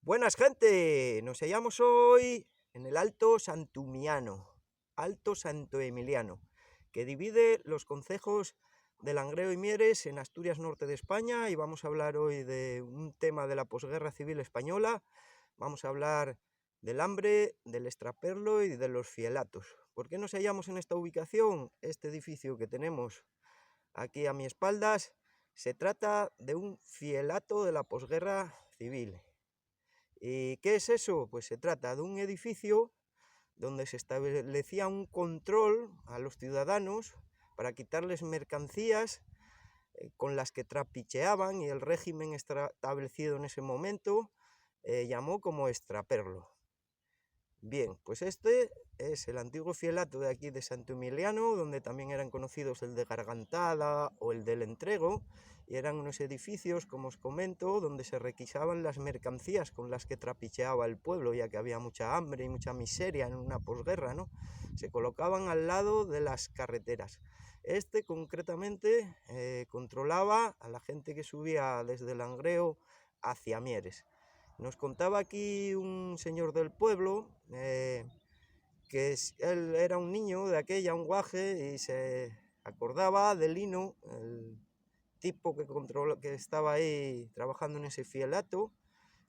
Buenas gente, nos hallamos hoy en el Alto Santumiano, Alto Santo Emiliano, que divide los concejos de Langreo y Mieres en Asturias Norte de España, y vamos a hablar hoy de un tema de la posguerra civil española. Vamos a hablar del hambre, del extraperlo y de los fielatos. ¿Por qué nos hallamos en esta ubicación? Este edificio que tenemos aquí a mi espaldas se trata de un fielato de la posguerra civil. ¿Y qué es eso? Pues se trata de un edificio donde se establecía un control a los ciudadanos para quitarles mercancías con las que trapicheaban, y el régimen establecido en ese momento llamó como extraperlo. Bien, pues este es el antiguo fielato de aquí de Santo Emiliano, donde también eran conocidos el de Gargantada o el del Entrego, y eran unos edificios, como os comento, donde se requisaban las mercancías con las que trapicheaba el pueblo, ya que había mucha hambre y mucha miseria en una posguerra, ¿no? Se colocaban al lado de las carreteras. Este concretamente controlaba a la gente que subía desde Langreo hacia Mieres. Nos contaba aquí un señor del pueblo que él era un niño de aquella, un guaje, y se acordaba de Lino, el tipo que estaba ahí trabajando en ese fielato,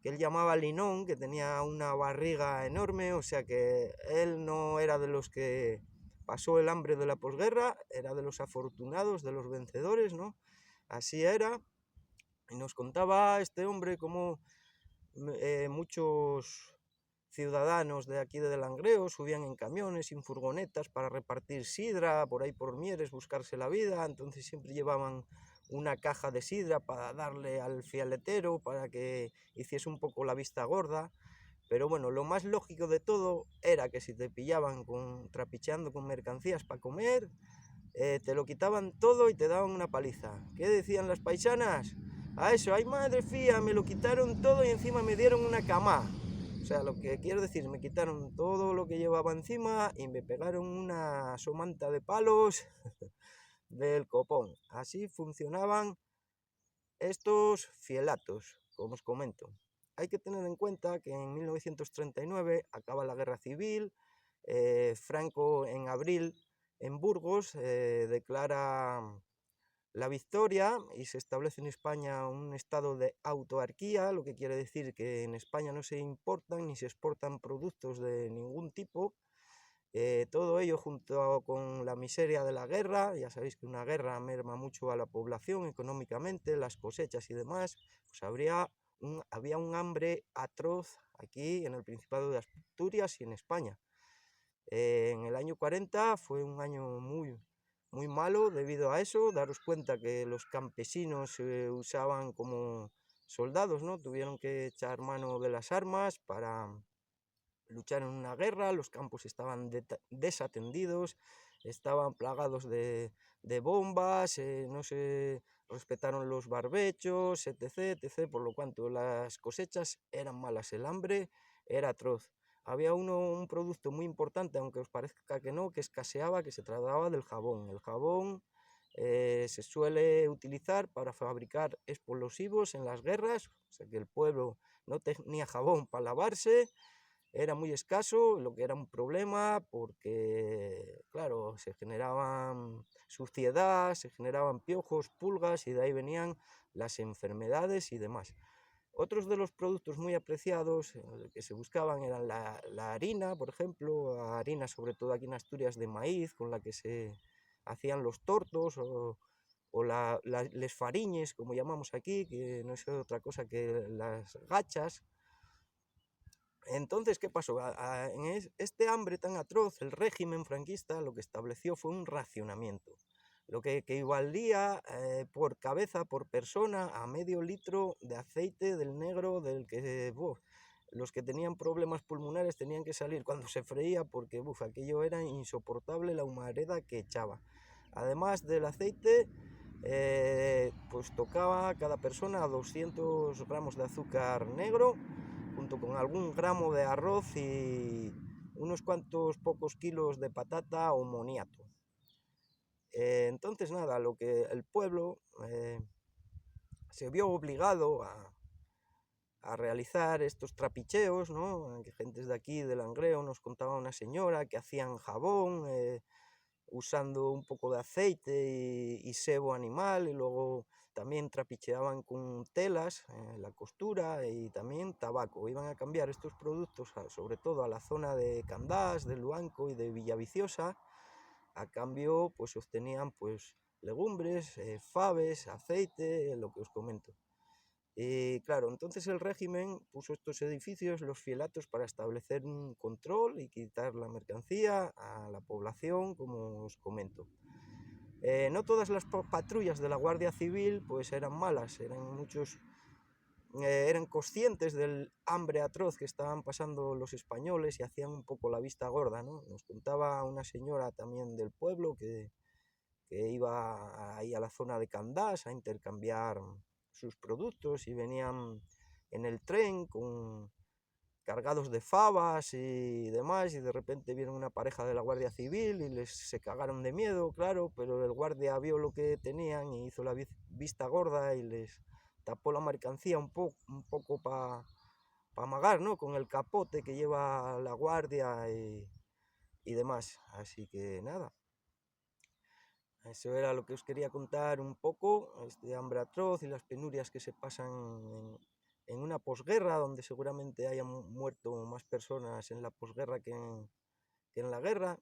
que él llamaba Linón, que tenía una barriga enorme, o sea que él no era de los que pasó el hambre de la posguerra, era de los afortunados, de los vencedores, ¿no? Así era. Y nos contaba este hombre cómo muchos ciudadanos de aquí de Langreo subían en camiones y en furgonetas para repartir sidra por ahí por Mieres, buscarse la vida. Entonces siempre llevaban una caja de sidra para darle al fialetero para que hiciese un poco la vista gorda. Pero bueno, lo más lógico de todo era que si te pillaban trapicheando con mercancías para comer, te lo quitaban todo y te daban una paliza. ¿Qué decían las paisanas? A eso, ay madre fía, me lo quitaron todo y encima me dieron una cama. O sea, lo que quiero decir, me quitaron todo lo que llevaba encima y me pegaron una somanta de palos del copón. Así funcionaban estos fielatos, como os comento. Hay que tener en cuenta que en 1939 acaba la guerra civil. Franco en abril en Burgos declara la victoria y se establece en España un estado de autarquía, lo que quiere decir que en España no se importan ni se exportan productos de ningún tipo. Todo ello junto con la miseria de la guerra. Ya sabéis que una guerra merma mucho a la población económicamente, las cosechas y demás. Pues había un hambre atroz aquí en el Principado de Asturias y en España. En el año 40 fue un año muy malo debido a eso. Daros cuenta que los campesinos se usaban como soldados, ¿no? Tuvieron que echar mano de las armas para luchar en una guerra. Los campos estaban desatendidos, estaban plagados de bombas, no se respetaron los barbechos, etc, etc, por lo cuanto las cosechas eran malas, el hambre era atroz. Había un producto muy importante, aunque os parezca que no, que escaseaba, que se trataba del jabón. El jabón se suele utilizar para fabricar explosivos en las guerras, o sea que el pueblo no tenía jabón para lavarse, era muy escaso, lo que era un problema porque, claro, se generaban suciedad, se generaban piojos, pulgas, y de ahí venían las enfermedades y demás. Otros de los productos muy apreciados que se buscaban eran la harina, por ejemplo, harina sobre todo aquí en Asturias de maíz, con la que se hacían los tortos, o les fariñes, como llamamos aquí, que no es otra cosa que las gachas. Entonces, ¿qué pasó? En este hambre tan atroz, el régimen franquista lo que estableció fue un racionamiento, lo que equivalía por cabeza, por persona, a medio litro de aceite del negro, del que los que tenían problemas pulmonares tenían que salir cuando se freía, porque aquello era insoportable, la humareda que echaba. Además del aceite, pues tocaba a cada persona 200 gramos de azúcar negro, junto con algún gramo de arroz y unos cuantos pocos kilos de patata o moniato. Entonces nada, lo que el pueblo se vio obligado a realizar estos trapicheos, ¿no? Que gentes de aquí, de Langreo, nos contaba una señora que hacían jabón usando un poco de aceite y sebo animal, y luego también trapicheaban con telas, la costura y también tabaco. Iban a cambiar estos productos sobre todo a la zona de Candás, de Luanco y de Villaviciosa. A cambio pues obtenían pues legumbres, faves, aceite, lo que os comento. Y claro, entonces el régimen puso estos edificios, los fielatos, para establecer un control y quitar la mercancía a la población, como os comento. No todas las patrullas de la Guardia Civil pues eran malas, eran conscientes del hambre atroz que estaban pasando los españoles y hacían un poco la vista gorda, ¿no? Nos contaba una señora también del pueblo que iba ahí a la zona de Candás a intercambiar sus productos y venían en el tren cargados de fabas y demás, y de repente vieron una pareja de la Guardia Civil y se cagaron de miedo, claro, pero el guardia vio lo que tenían y hizo la vista gorda y les tapó la mercancía un poco para amagar, ¿no? Con el capote que lleva la guardia y demás. Así que nada, eso era lo que os quería contar un poco, este hambre atroz y las penurias que se pasan en una posguerra, donde seguramente hayan muerto más personas en la posguerra que en la guerra.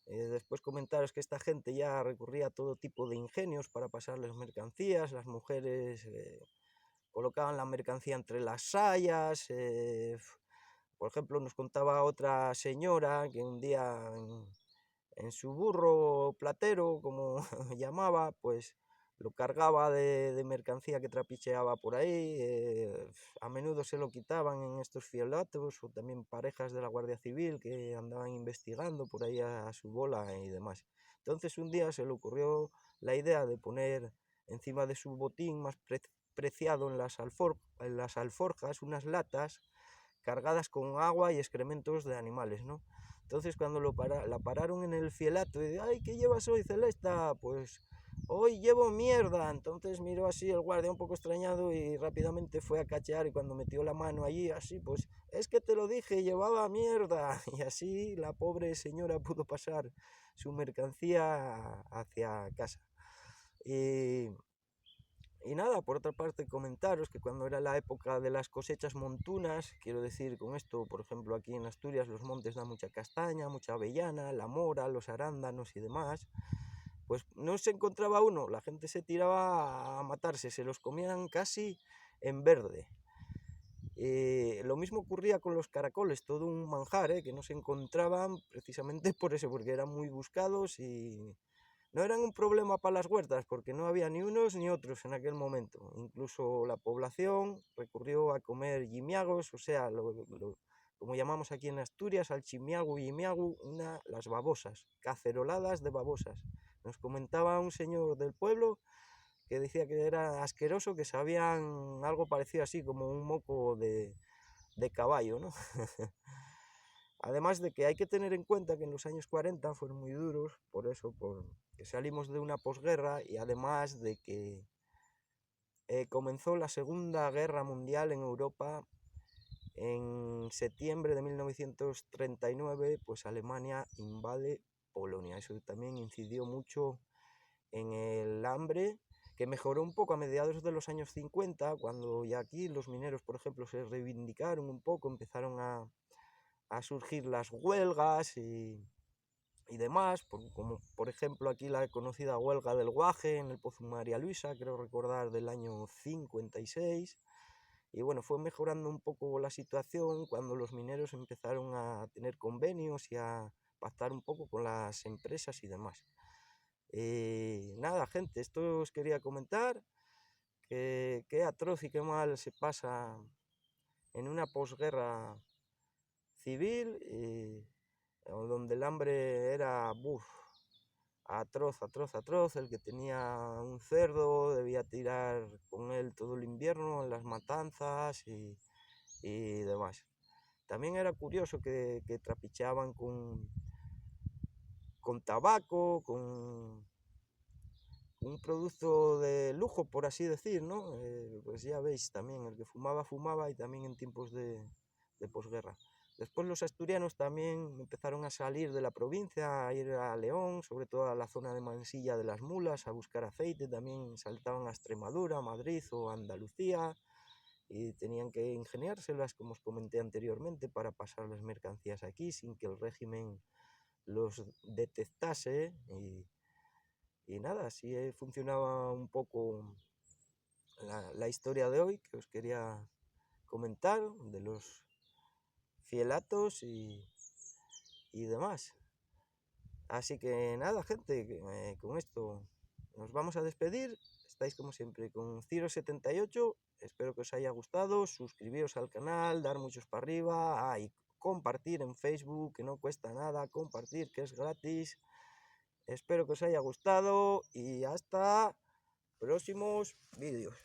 Después comentaros que esta gente ya recurría a todo tipo de ingenios para pasarles mercancías. Las mujeres colocaban la mercancía entre las sayas. Por ejemplo, nos contaba otra señora que un día en su burro platero, como llamaba, pues lo cargaba de mercancía que trapicheaba por ahí. A menudo se lo quitaban en estos fielatos, o también parejas de la Guardia Civil que andaban investigando por ahí a su bola y demás. Entonces un día se le ocurrió la idea de poner encima de su botín más preciado en las alforjas unas latas cargadas con agua y excrementos de animales, ¿no? Entonces cuando la pararon en el fielato y ay, ¿qué llevas hoy, Celesta? Pues hoy llevo mierda. Entonces miró así el guardia un poco extrañado y rápidamente fue a cachear, y cuando metió la mano allí así, pues es que te lo dije, llevaba mierda. Y así la pobre señora pudo pasar su mercancía hacia casa. Y nada, por otra parte, comentaros que cuando era la época de las cosechas montunas, quiero decir con esto, por ejemplo, aquí en Asturias los montes dan mucha castaña, mucha avellana, la mora, los arándanos y demás, pues no se encontraba uno, la gente se tiraba a matarse, se los comían casi en verde. Lo mismo ocurría con los caracoles, todo un manjar, que no se encontraban precisamente por eso, porque eran muy buscados y no eran un problema para las huertas, porque no había ni unos ni otros en aquel momento. Incluso la población recurrió a comer yimiagos, o sea, como llamamos aquí en Asturias, al chimiagu y yimiagu, las babosas, caceroladas de babosas. Nos comentaba un señor del pueblo que decía que era asqueroso, que sabían algo parecido así como un moco de caballo, ¿no? Además de que hay que tener en cuenta que en los años 40 fueron muy duros, por eso, porque salimos de una posguerra, y además de que comenzó la Segunda Guerra Mundial en Europa en septiembre de 1939, pues Alemania invade Polonia. Eso también incidió mucho en el hambre, que mejoró un poco a mediados de los años 50, cuando ya aquí los mineros, por ejemplo, se reivindicaron un poco, empezaron a surgir las huelgas y demás, como por ejemplo aquí la conocida huelga del Guaje en el Pozo María Luisa, creo recordar del año 56, y bueno, fue mejorando un poco la situación cuando los mineros empezaron a tener convenios y a pactar un poco con las empresas y demás. Nada, gente, esto os quería comentar, que qué atroz y qué mal se pasa en una posguerra civil, donde el hambre era atroz, atroz, atroz. El que tenía un cerdo debía tirar con él todo el invierno en las matanzas y demás. También era curioso que trapicheaban con tabaco, con un producto de lujo, por así decir, ¿no? Pues ya veis, también el que fumaba, fumaba, y también en tiempos de posguerra. Después los asturianos también empezaron a salir de la provincia, a ir a León, sobre todo a la zona de Mansilla de las Mulas, a buscar aceite. También saltaban a Extremadura, a Madrid o a Andalucía, y tenían que ingeniárselas, como os comenté anteriormente, para pasar las mercancías aquí sin que el régimen los detectase. Y nada, así funcionaba un poco la historia de hoy, que os quería comentar, de los fielatos y demás. Así que nada, gente, con esto nos vamos a despedir. Estáis como siempre con Ciro78. Espero que os haya gustado. Suscribiros al canal, dar muchos para arriba, y compartir en Facebook, que no cuesta nada compartir, que es gratis. Espero que os haya gustado y hasta próximos vídeos.